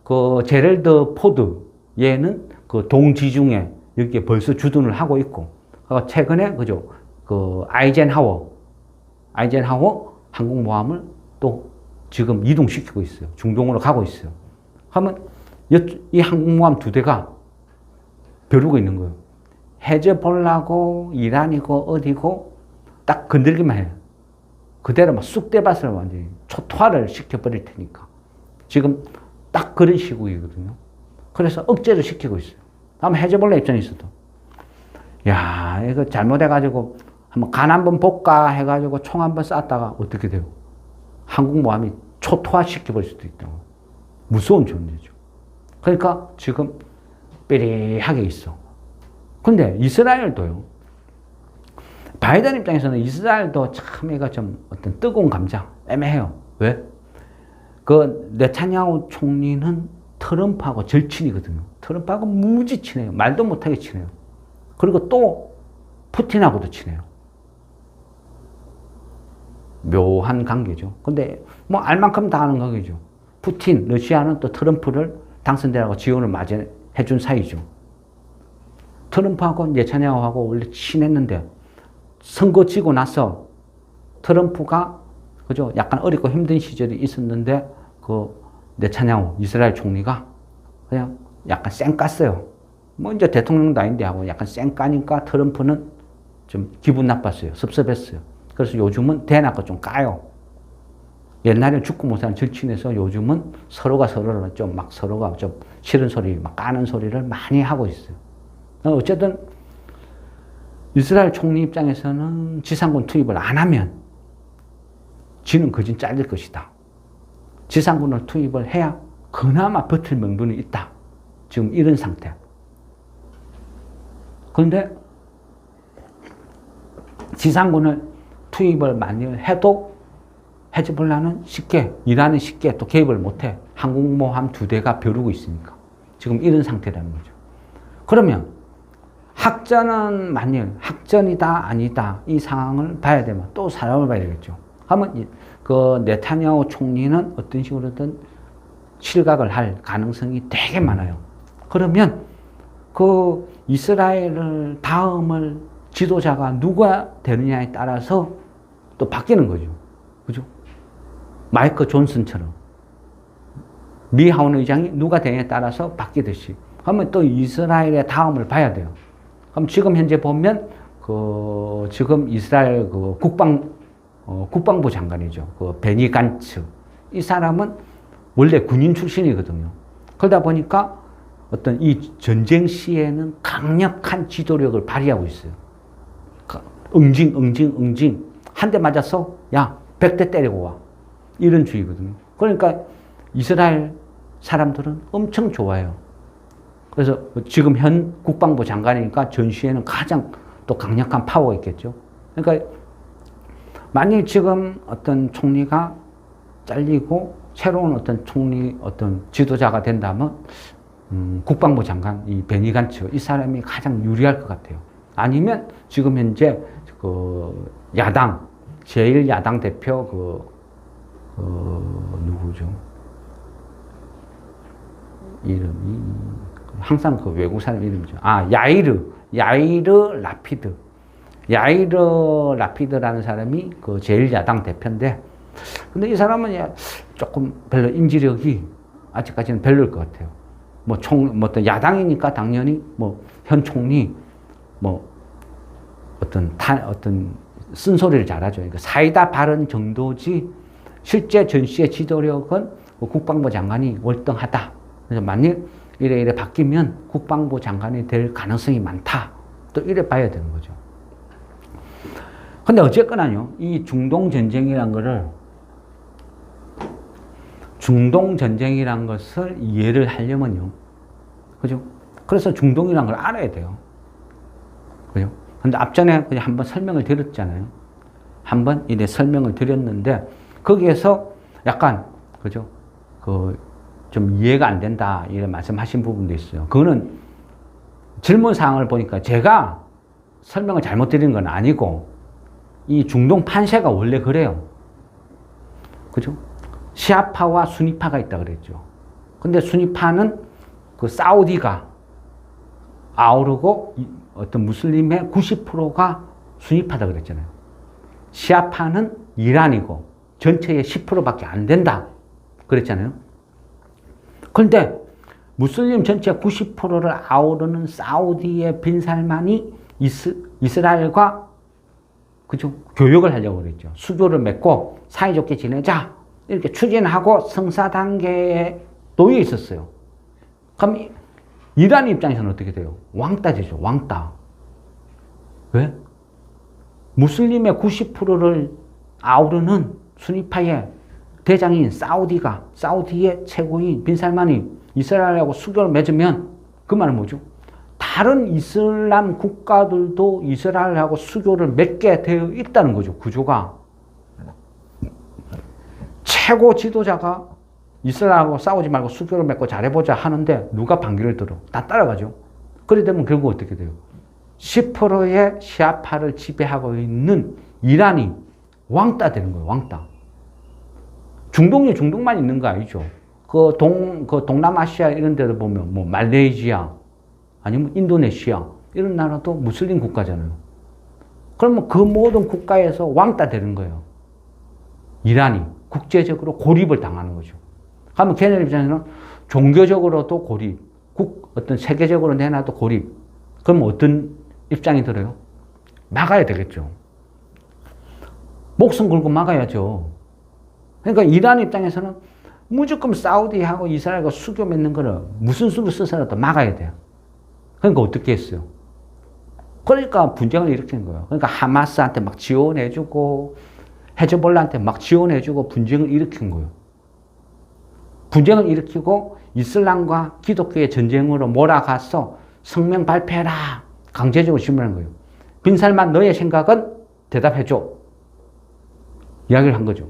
그 제럴드 포드, 얘는 그 동지중에 여기에 벌써 주둔을 하고 있고, 최근에, 그 아이젠하워 항공모함을 또 지금 이동시키고 있어요. 중동으로 가고 있어요. 하면 이 항공모함 2대가 벼르고 있는 거예요. 헤즈볼라고 이란이고 어디고 딱 건들기만 해요. 그대로 막 쑥대밭을 완전히 초토화를 시켜버릴 테니까. 지금 딱 그런 시국이거든요. 그래서 억제를 시키고 있어요. 아마 헤즈볼라 입장에서도 야, 이거 잘못해가지고 한번 간 한번 볼까 해가지고 총 한번 쐈다가 어떻게 돼요? 항공모함이 초토화 시켜버릴 수도 있다고. 무서운 존재죠. 그러니까 지금 삐리하게 있어. 근데 이스라엘도요. 바이든 입장에서는 이스라엘도 참 얘가 좀 어떤 뜨거운 감정 애매해요. 왜? 그 네타냐후 총리는 트럼프하고 절친이거든요. 트럼프하고 무지 친해요. 말도 못하게 친해요. 그리고 또 푸틴하고도 친해요. 묘한 관계죠. 근데 뭐 알만큼 다 아는 관계죠. 푸틴, 러시아는 또 트럼프를 당선되라고 지원을 해준 사이죠. 트럼프하고 네타냐후하고 원래 친했는데 선거 지고 나서 트럼프가 약간 어렵고 힘든 시절이 있었는데 그 네타냐후 이스라엘 총리가 그냥 약간 쌩 깠어요. 뭐 이제 대통령도 아닌데 하고 약간 쌩 까니까 트럼프는 좀 기분 나빴어요. 섭섭했어요. 그래서 요즘은 대낮고 좀 까요. 옛날에 죽고 못 사는 절친에서 요즘은 서로가 서로를 서로가 좀 싫은 소리, 막 까는 소리를 많이 하고 있어요. 어쨌든 이스라엘 총리 입장에서는 지상군 투입을 안 하면 지는 거진 잘릴 것이다. 지상군을 투입을 해야 그나마 버틸 명분이 있다. 지금 이런 상태. 그런데 지상군을 투입을 많이 해도 헤즈볼라는 쉽게, 이란은 쉽게 또 개입을 못해. 항공모함 2대가 벼르고 있으니까. 지금 이런 상태라는 거죠. 그러면 학전은 만일 학전이다 아니다 이 상황을 봐야 되면 또 사람을 봐야 되겠죠. 하면 그 네타냐후 총리는 어떤 식으로든 실각을 할 가능성이 되게 많아요. 그러면 그 이스라엘을 다음을 지도자가 누가 되느냐에 따라서 또 바뀌는 거죠. 그죠? 마이크 존슨처럼 미 하원 의장이 누가 되느냐에 따라서 바뀌듯이 하면 또 이스라엘의 다음을 봐야 돼요. 그럼 지금 현재 보면 지금 이스라엘 국방부 장관이죠. 베니 간츠. 이 사람은 원래 군인 출신이거든요. 그러다 보니까 어떤 이 전쟁 시에는 강력한 지도력을 발휘하고 있어요. 응징. 한 대 맞아서, 야, 100대 때리고 와. 이런 주의거든요. 그러니까 이스라엘 사람들은 엄청 좋아해요. 그래서 지금 현 국방부 장관이니까 전시에는 가장 또 강력한 파워가 있겠죠. 그러니까 만일 지금 어떤 총리가 잘리고 새로운 어떤 어떤 지도자가 된다면 국방부 장관 이 베니 간츠 이 사람이 가장 유리할 것 같아요. 아니면 지금 현재 야당 제1야당 대표 누구죠? 이름이 항상 외국 사람 이름이죠. 야이르 라피드. 야이르 라피드라는 사람이 제1야당 대표인데, 근데 이 사람은 조금 별로 인지력이 아직까지는 별로일 것 같아요. 어떤 야당이니까 당연히 현 총리, 어떤 쓴소리를 잘하죠. 그러니까 사이다 발언 정도지, 실제 전시의 지도력은 국방부 장관이 월등하다. 그래서 만일 이래 바뀌면 국방부 장관이 될 가능성이 많다. 또 이래 봐야 되는 거죠. 근데 어쨌거나요, 이 중동전쟁이란 것을 이해를 하려면요. 그죠? 그래서 중동이란 걸 알아야 돼요. 그죠? 근데 앞전에 그냥 한번 설명을 드렸잖아요. 한번 이래 설명을 드렸는데, 거기에서 약간, 그죠? 좀 이해가 안 된다, 이런 말씀하신 부분도 있어요. 그거는 질문 사항을 보니까 제가 설명을 잘못 드린 건 아니고, 이 중동 판세가 원래 그래요. 그죠? 시아파와 수니파가 있다 그랬죠. 근데 수니파는 사우디가 아우르고 어떤 무슬림의 90%가 수니파다 그랬잖아요. 시아파는 이란이고 전체의 10%밖에 안 된다 그랬잖아요. 그런데 무슬림 전체 90%를 아우르는 사우디의 빈살만이 이스라엘과 그죠? 교역을 하려고 그랬죠. 수교를 맺고 사이좋게 지내자 이렇게 추진하고 성사 단계에 놓여 있었어요. 그럼 이란 입장에서는 어떻게 돼요? 왕따 되죠. 왕따. 왜? 무슬림의 90%를 아우르는 수니파의 대장인 사우디의 최고인 빈살만이 이스라엘하고 수교를 맺으면 그 말은 뭐죠? 다른 이슬람 국가들도 이스라엘하고 수교를 맺게 되어 있다는 거죠. 구조가. 최고 지도자가 이스라엘하고 싸우지 말고 수교를 맺고 잘해보자 하는데 누가 반기를 들어? 다 따라가죠. 그래 되면 결국 어떻게 돼요? 10%의 시아파를 지배하고 있는 이란이 왕따 되는 거예요. 왕따. 중동만 있는 거 아니죠. 동남아시아 이런 데도 보면 말레이시아 아니면 인도네시아 이런 나라도 무슬림 국가잖아요. 그러면 그 모든 국가에서 왕따 되는 거예요. 이란이 국제적으로 고립을 당하는 거죠. 그러면 걔네 입장에서는 종교적으로도 고립, 어떤 세계적으로 내놔도 고립. 그럼 어떤 입장이 들어요? 막아야 되겠죠. 목숨 걸고 막아야죠. 그러니까 이란 입장에서는 무조건 사우디하고 이스라엘과 수교 맺는 거를 무슨 수를 써서라도 막아야 돼요. 그러니까 어떻게 했어요? 그러니까 분쟁을 일으킨 거예요. 그러니까 하마스한테 막 지원해주고 헤즈볼라한테 막 지원해주고 분쟁을 일으킨 거예요. 분쟁을 일으키고 이슬람과 기독교의 전쟁으로 몰아가서 성명 발표해라. 강제적으로 질문한 거예요. 빈살만 너의 생각은 대답해줘. 이야기를 한 거죠.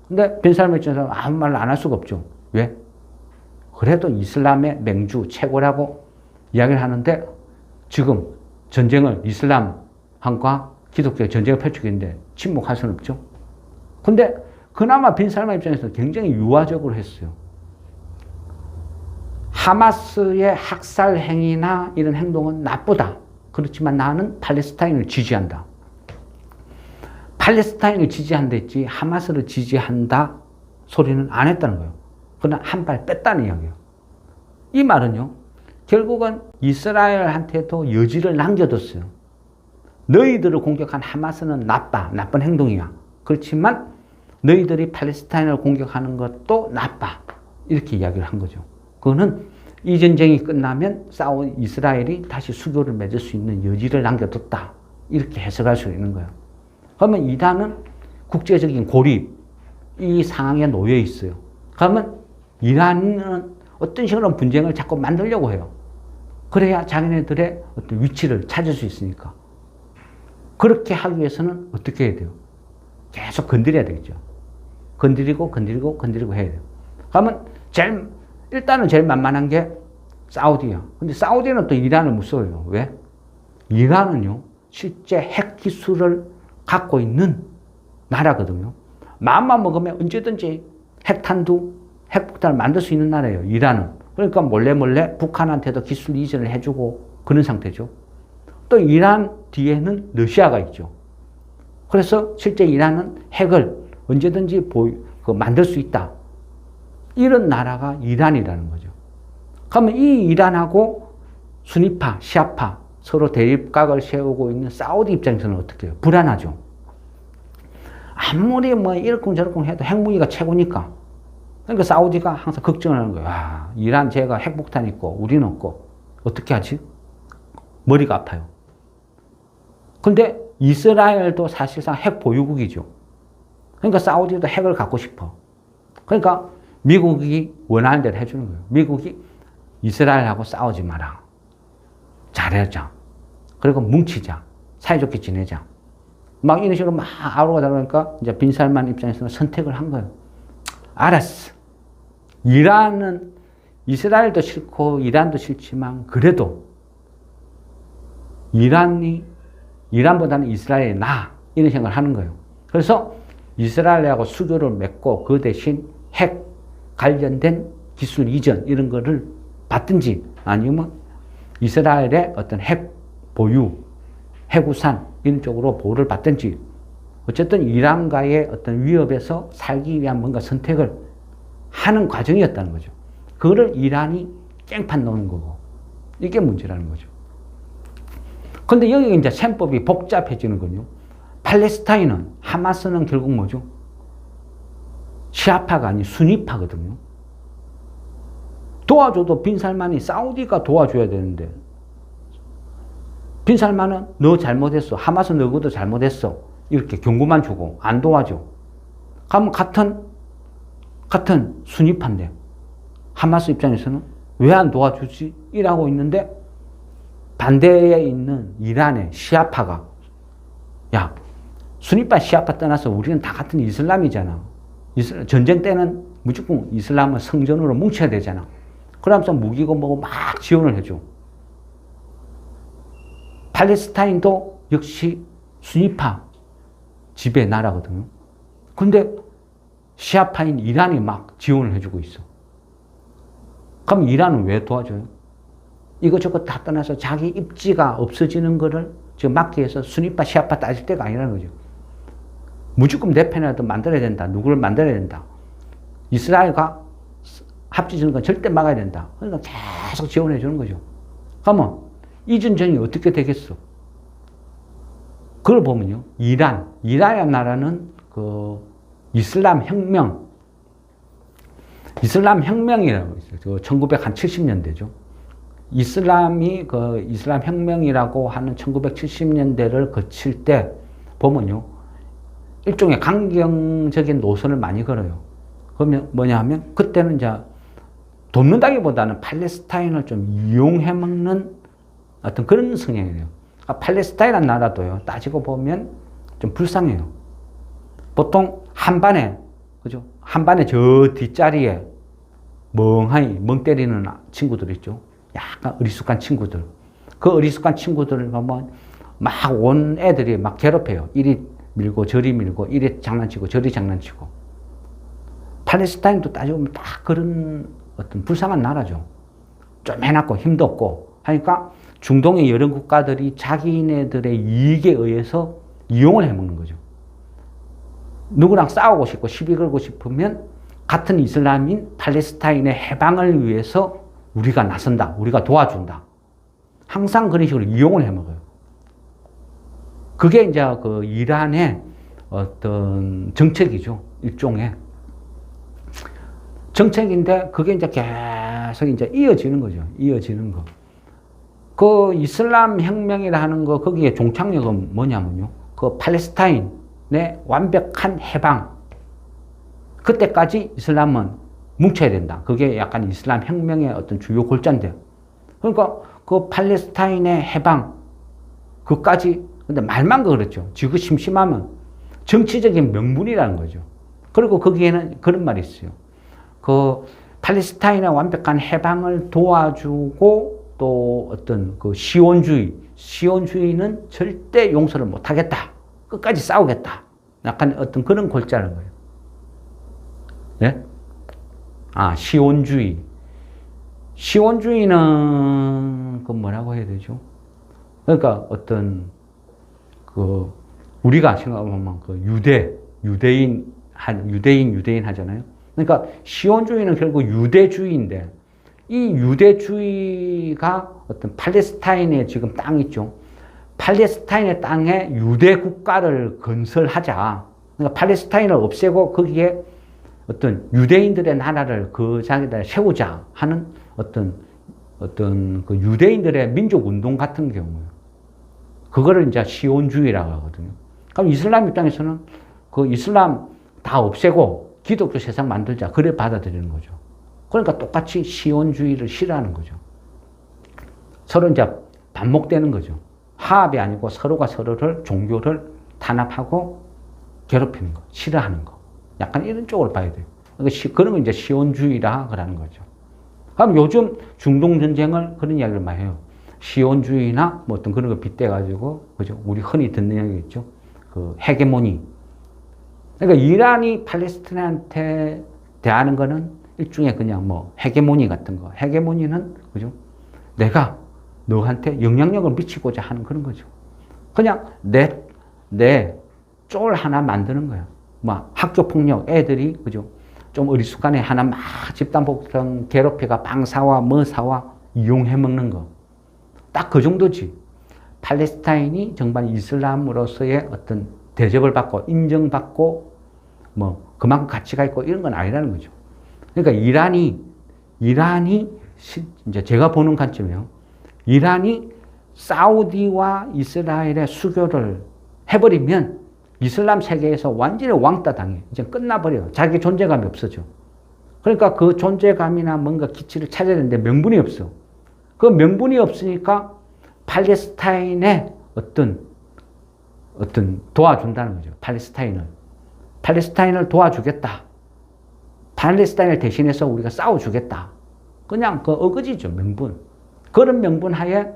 근데 빈살만 입장에서 아무 말을 안 할 수가 없죠. 왜? 그래도 이슬람의 맹주 최고라고 이야기를 하는데 지금 전쟁을 이슬람과 기독교의 전쟁을 펼치고 있는데 침묵할 수는 없죠. 근데 그나마 빈살만 입장에서 굉장히 유화적으로 했어요. 하마스의 학살 행위나 이런 행동은 나쁘다. 그렇지만 나는 팔레스타인을 지지한다. 팔레스타인을 지지한다 했지 하마스를 지지한다 소리는 안 했다는 거예요. 그러나 한 발 뺐다는 이야기예요. 이 말은요. 결국은 이스라엘한테도 여지를 남겨뒀어요. 너희들을 공격한 하마스는 나쁜 행동이야. 그렇지만 너희들이 팔레스타인을 공격하는 것도 나빠. 이렇게 이야기를 한 거죠. 그거는 이 전쟁이 끝나면 싸운 이스라엘이 다시 수교를 맺을 수 있는 여지를 남겨뒀다. 이렇게 해석할 수 있는 거예요. 그러면 이란은 국제적인 고립, 이 상황에 놓여 있어요. 그러면 이란은 어떤 식으로 분쟁을 자꾸 만들려고 해요. 그래야 자기네들의 어떤 위치를 찾을 수 있으니까. 그렇게 하기 위해서는 어떻게 해야 돼요? 계속 건드려야 되겠죠. 건드리고 해야 돼요. 그러면 일단은 제일 만만한 게 사우디야. 근데 사우디는 또 이란을 무서워요. 왜? 이란은요, 실제 핵 기술을 갖고 있는 나라거든요. 마음만 먹으면 언제든지 핵탄두, 핵폭탄을 만들 수 있는 나라예요. 이란은. 그러니까 몰래 북한한테도 기술 이전을 해주고 그런 상태죠. 또 이란 뒤에는 러시아가 있죠. 그래서 실제 이란은 핵을 언제든지 만들 수 있다. 이런 나라가 이란이라는 거죠. 그러면 이 이란하고 수니파, 시아파 서로 대립각을 세우고 있는 사우디 입장에서는 어떻게 해요? 불안하죠. 아무리 이렇쿵 저렇쿵 해도 핵무기가 최고니까. 그러니까 사우디가 항상 걱정을 하는 거예요. 이란 제가 핵폭탄 있고 우리는 없고 어떻게 하지? 머리가 아파요. 근데 이스라엘도 사실상 핵 보유국이죠. 그러니까 사우디도 핵을 갖고 싶어. 그러니까 미국이 원하는 대로 해주는 거예요. 미국이 이스라엘하고 싸우지 마라. 잘하자. 그리고 뭉치자. 사이좋게 지내자. 막 이런 식으로 막 아우러가다 보니까 이제 빈살만 입장에서는 선택을 한 거예요. 알았어. 이란은 이스라엘도 싫고 이란도 싫지만 그래도 이란보다는 이스라엘이 나아. 이런 생각을 하는 거예요. 그래서 이스라엘하고 수교를 맺고 그 대신 핵 관련된 기술 이전 이런 거를 받든지 아니면 이스라엘의 어떤 핵 보유, 핵우산 이런 쪽으로 보호를 받든지 어쨌든 이란과의 어떤 위협에서 살기 위한 뭔가 선택을 하는 과정이었다는 거죠. 그거를 이란이 깽판 놓은 거고 이게 문제라는 거죠. 근데 여기 이제 셈법이 복잡해지는군요. 팔레스타인은 하마스는 결국 뭐죠? 시아파가 아닌 수니파거든요. 도와줘도 빈살만이 사우디가 도와줘야 되는데 빈살만은 너 잘못했어. 하마스 너희도 잘못했어. 이렇게 경고만 주고 안 도와줘. 그러면 같은 수니파인데 하마스 입장에서는 왜 안 도와주지? 이라고 있는데 반대에 있는 이란의 시아파가 야 수니파 시아파 떠나서 우리는 다 같은 이슬람이잖아. 전쟁 때는 무조건 이슬람은 성전으로 뭉쳐야 되잖아. 그러면서 무기고 뭐고 막 지원을 해줘. 팔레스타인도 역시 수니파 지배 나라거든요. 근데 시아파인 이란이 막 지원을 해주고 있어. 그럼 이란은 왜 도와줘요? 이것저것 다 떠나서 자기 입지가 없어지는 거를 지금 막기 위해서 수니파 시아파 따질 때가 아니라는 거죠. 무조건 내 편이라도 만들어야 된다. 누구를 만들어야 된다. 이스라엘과 합치는 건 절대 막아야 된다. 그러니까 계속 지원해 주는 거죠. 그러면 이 전쟁이 어떻게 되겠어? 그걸 보면요. 이란이라는 나라는 그 이슬람 혁명이라고 있어요. 1970년대죠. 이슬람이 그 이슬람 혁명이라고 하는 1970년대를 거칠 때 보면요. 일종의 강경적인 노선을 많이 걸어요. 그러면 뭐냐 하면 그때는 이제 돕는다기보다는 팔레스타인을 좀 이용해 먹는 어떤 그런 성향이에요. 팔레스타인이라는 나라도요. 따지고 보면 좀 불쌍해요. 보통 한반에 그죠? 한반의 저 뒷자리에 멍하니 멍 때리는 친구들 있죠. 약간 어리숙한 친구들. 그 어리숙한 친구들을 보면 막 온 애들이 막 괴롭혀요. 이리 밀고 저리 밀고 이리 장난치고 저리 장난치고. 팔레스타인도 따지면 다 그런 어떤 불쌍한 나라죠. 좀 해놨고 힘도 없고 하니까 중동의 여러 국가들이 자기네들의 이익에 의해서 이용을 해먹는 거죠. 누구랑 싸우고 싶고 시비 걸고 싶으면 같은 이슬람인 팔레스타인의 해방을 위해서 우리가 나선다. 우리가 도와준다. 항상 그런 식으로 이용을 해먹어요. 그게 이제 그 이란의 어떤 정책이죠. 일종의. 정책인데 그게 이제 계속 이제 이어지는 거죠. 이어지는 거. 그 이슬람 혁명이라 하는 거 거기에 종착역은 뭐냐면요. 그 팔레스타인의 완벽한 해방. 그때까지 이슬람은 뭉쳐야 된다. 그게 약간 이슬람 혁명의 어떤 주요 골자인데. 그러니까 그 팔레스타인의 해방, 그까지, 근데 말만 그렇죠. 지금 심심하면 정치적인 명분이라는 거죠. 그리고 거기에는 그런 말이 있어요. 그 팔레스타인의 완벽한 해방을 도와주고 또 어떤 그 시온주의는 절대 용서를 못 하겠다. 끝까지 싸우겠다. 약간 어떤 그런 골자라는 거예요. 네? 시온주의. 시온주의는 그 뭐라고 해야 되죠? 그러니까 어떤 그 우리가 생각하면 그 유대인 하잖아요. 그러니까 시온주의는 결국 유대주의인데 이 유대주의가 어떤 팔레스타인의 지금 땅 있죠. 팔레스타인의 땅에 유대 국가를 건설하자. 그러니까 팔레스타인을 없애고 거기에 어떤 유대인들의 나라를 그 자기들 세우자 하는 어떤 그 유대인들의 민족 운동 같은 경우요. 그거를 이제 시온주의라고 하거든요. 그럼 이슬람 입장에서는 그 이슬람 다 없애고 기독교 세상 만들자. 그래 받아들이는 거죠. 그러니까 똑같이 시온주의를 싫어하는 거죠. 서로 이제 반목되는 거죠. 화합이 아니고 서로가 서로를 종교를 탄압하고 괴롭히는 거, 싫어하는 거. 약간 이런 쪽으로 봐야 돼요. 그런 건 이제 시온주의라 그러는 거죠. 그럼 요즘 중동 전쟁을 그런 이야기를 많이 해요. 시온주의나 뭐 어떤 그런 거 빗대가지고, 그죠? 우리 흔히 듣는 이야기 있죠. 그 헤게모니. 그러니까 이란이 팔레스타인한테 대하는 거는 일종의 그냥 뭐 헤게모니 같은 거. 헤게모니는, 그죠? 내가 너한테 영향력을 미치고자 하는 그런 거죠. 그냥 내 쫄 하나 만드는 거야. 막 학교 폭력, 애들이, 그죠? 좀 어리숙한 애 하나 막 집단 폭력 괴롭혀가 빵 사와, 뭐 사와, 이용해 먹는 거. 딱 그 정도지. 팔레스타인이 정말 이슬람으로서의 어떤 대접을 받고, 인정받고, 뭐, 그만큼 가치가 있고, 이런 건 아니라는 거죠. 그러니까 이란이, 이제 제가 보는 관점이요. 이란이 사우디와 이스라엘의 수교를 해버리면 이슬람 세계에서 완전히 왕따 당해. 이제 끝나버려요. 자기 존재감이 없어져. 그러니까 그 존재감이나 뭔가 기치를 찾아야 되는데 명분이 없어. 그 명분이 없으니까 팔레스타인의 어떤 도와준다는 거죠. 팔레스타인을 도와주겠다. 팔레스타인을 대신해서 우리가 싸워주겠다. 그냥 그 어거지죠. 명분. 그런 명분 하에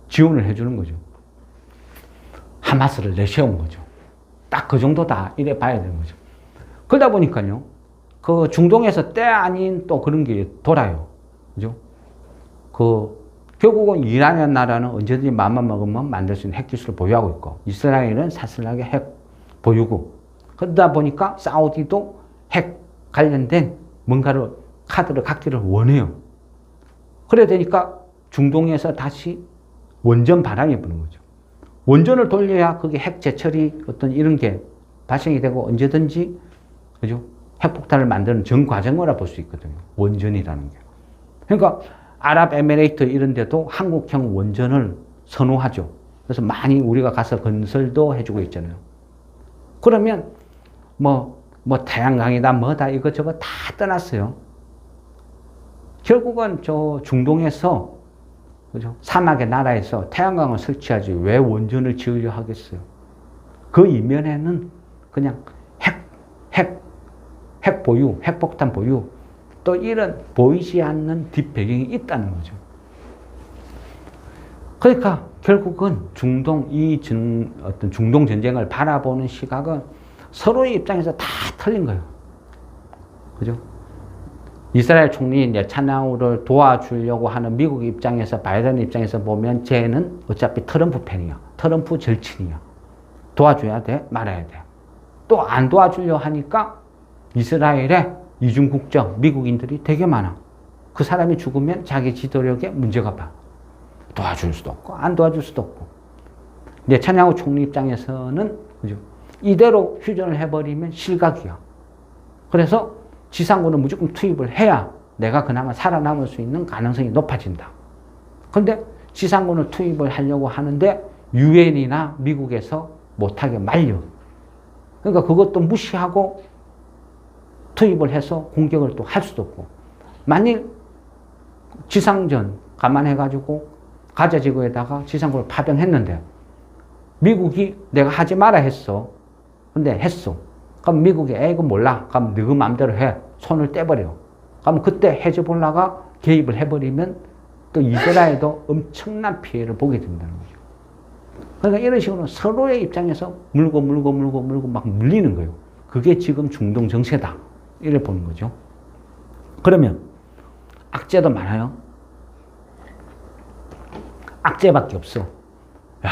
지원을 해주는 거죠. 하마스를 내세운 거죠. 딱 그 정도다. 이래 봐야 되는 거죠. 그러다 보니까요. 그 중동에서 때 아닌 또 그런 게 돌아요. 그죠? 결국은 이란이라는 나라는 언제든지 마음만 먹으면 만들 수 있는 핵기술을 보유하고 있고, 이스라엘은 사슬하게 핵 보유고, 그러다 보니까 사우디도 핵 관련된 뭔가를, 카드를 갖기를 원해요. 그래야 되니까 중동에서 다시 원전 바람이 부는 거죠. 원전을 돌려야 그게 핵 재처리 어떤 이런 게 발생이 되고 언제든지, 그죠? 핵폭탄을 만드는 전 과정이라 볼 수 있거든요. 원전이라는 게. 그러니까 아랍에미레이트 이런 데도 한국형 원전을 선호하죠. 그래서 많이 우리가 가서 건설도 해주고 있잖아요. 그러면 뭐 태양광이다 뭐다 이것저것 다 떠났어요. 결국은 저 중동에서, 그죠? 사막의 나라에서 태양광을 설치하지 왜 원전을 지으려 하겠어요? 그 이면에는 그냥 핵 핵 보유, 핵폭탄 보유, 또 이런 보이지 않는 뒷배경이 있다는 거죠. 그러니까 결국은 어떤 중동 전쟁을 바라보는 시각은 서로의 입장에서 다 틀린 거예요. 그죠? 이스라엘 총리 네타냐후를 도와주려고 하는 미국 입장에서, 바이든 입장에서 보면 쟤는 어차피 트럼프 팬이야. 트럼프 절친이야. 도와줘야 돼? 말아야 돼. 또 안 도와주려 하니까 이스라엘에 이중 국적 미국인들이 되게 많아. 그 사람이 죽으면 자기 지도력에 문제가 봐. 도와줄 수도 없고 안 도와줄 수도 없고. 네타냐후 총리 입장에서는 그죠? 이대로 휴전을 해버리면 실각이야. 그래서 지상군을 무조건 투입을 해야 내가 그나마 살아남을 수 있는 가능성이 높아진다. 그런데 지상군을 투입을 하려고 하는데 유엔이나 미국에서 못하게 말려. 그러니까 그것도 무시하고 투입을 해서 공격을 또 할 수도 없고. 만일 지상전 감안해가지고 가자 지구에다가 지상군을 파병했는데 미국이 내가 하지 마라 했어. 근데 했어. 그럼 미국이 이거 몰라. 그럼 너희 마음대로 해. 손을 떼버려. 그럼 그때 헤즈볼라가 개입을 해버리면 또 이스라엘도 엄청난 피해를 보게 된다는 거죠. 그러니까 이런 식으로 서로의 입장에서 물고 막 물리는 거예요. 그게 지금 중동 정세다. 이래 보는 거죠. 그러면 악재도 많아요. 악재밖에 없어. 야,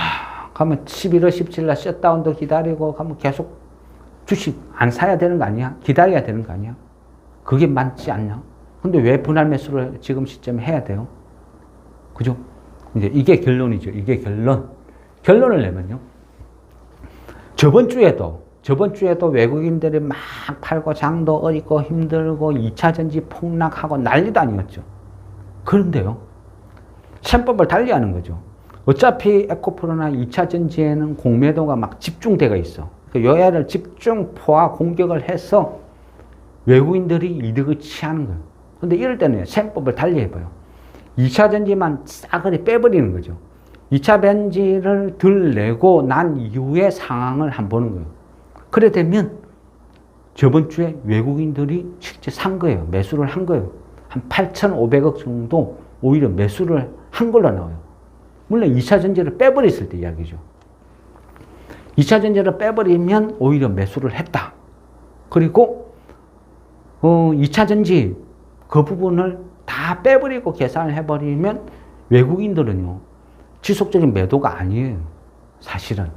가면 11월 17일 날 셧다운도 기다리고 가면 계속 주식 안 사야 되는 거 아니야? 기다려야 되는 거 아니야? 그게 맞지 않냐? 근데 왜 분할 매수를 지금 시점에 해야 돼요? 그죠? 이제 이게 결론이죠. 이게 결론. 결론을 내면요. 저번 주에도 외국인들이 막 팔고 장도 어렵고 힘들고 2차 전지 폭락하고 난리도 아니었죠. 그런데요. 셈법을 달리하는 거죠. 어차피 에코프로나 2차 전지에는 공매도가 막 집중되어 있어. 여야를 집중 포화 공격을 해서 외국인들이 이득을 취하는 거예요. 근데 이럴 때는 셈법을 달리 해봐요. 2차 전지만 싸그리 빼버리는 거죠. 2차 전지를 덜 내고 난 이후의 상황을 한번 보는 거예요. 그래 되면 저번 주에 외국인들이 실제 산 거예요. 매수를 한 거예요. 한 8,500억 정도 오히려 매수를 한 걸로 나와요. 물론 2차 전지를 빼버렸을 때 이야기죠. 2차 전지를 빼버리면 오히려 매수를 했다. 그리고 2차 전지 그 부분을 다 빼버리고 계산을 해버리면 외국인들은요. 지속적인 매도가 아니에요. 사실은.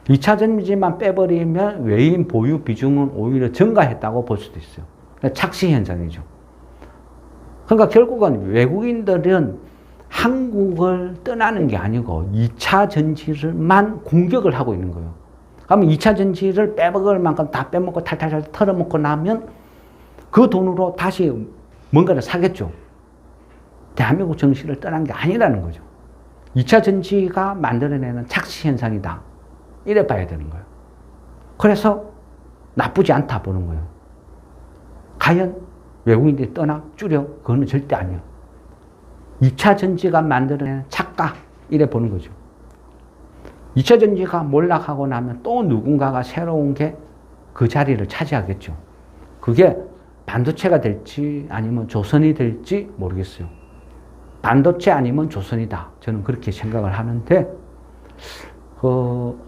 2차 전지만 빼버리면 외인 보유 비중은 오히려 증가했다고 볼 수도 있어요. 착시 현상이죠. 그러니까 결국은 외국인들은 한국을 떠나는 게 아니고 2차 전지를만 공격을 하고 있는 거예요. 그러면 2차 전지를 빼먹을 만큼 다 빼먹고 탈탈탈 털어먹고 나면 그 돈으로 다시 뭔가를 사겠죠. 대한민국 정시를 떠난 게 아니라는 거죠. 2차 전지가 만들어내는 착시 현상이다. 이래 봐야 되는 거예요. 그래서 나쁘지 않다 보는 거예요. 과연 외국인들이 떠나 줄여? 그거는 절대 아니에요. 2차 전지가 만들어내는 착각 이래 보는 거죠. 2차 전지가 몰락하고 나면 또 누군가가 새로운 게 그 자리를 차지하겠죠. 그게 반도체가 될지 아니면 조선이 될지 모르겠어요. 반도체 아니면 조선이다. 저는 그렇게 생각을 하는데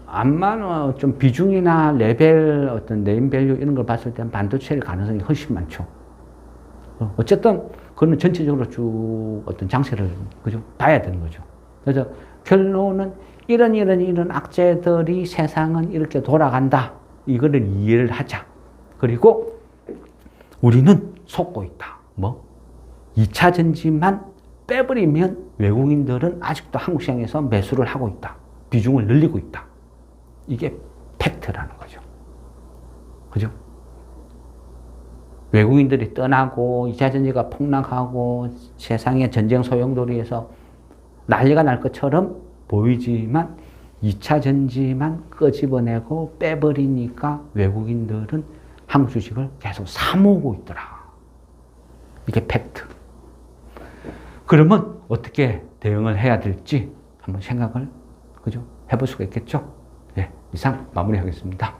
암만 좀 비중이나 레벨 어떤 네임밸류 이런 걸 봤을 때는 반도체일 가능성이 훨씬 많죠. 어쨌든 그거는 전체적으로 쭉 어떤 장세를 그죠 봐야 되는 거죠. 그래서 결론은 이런 악재들이 세상은 이렇게 돌아간다. 이거를 이해를 하자. 그리고 우리는 속고 있다. 뭐 2차 전지만 빼버리면 외국인들은 아직도 한국 시장에서 매수를 하고 있다. 비중을 늘리고 있다. 이게 팩트라는 거죠. 그죠? 외국인들이 떠나고 2차 전지가 폭락하고 세상의 전쟁 소용돌이에서 난리가 날 것처럼 보이지만 2차 전지만 끄집어내고 빼버리니까 외국인들은 한국 주식을 계속 사모으고 있더라. 이게 팩트. 그러면 어떻게 대응을 해야 될지 한번 생각을 그죠? 해볼 수가 있겠죠? 네, 이상 마무리하겠습니다.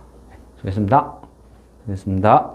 수고했습니다. 수고했습니다.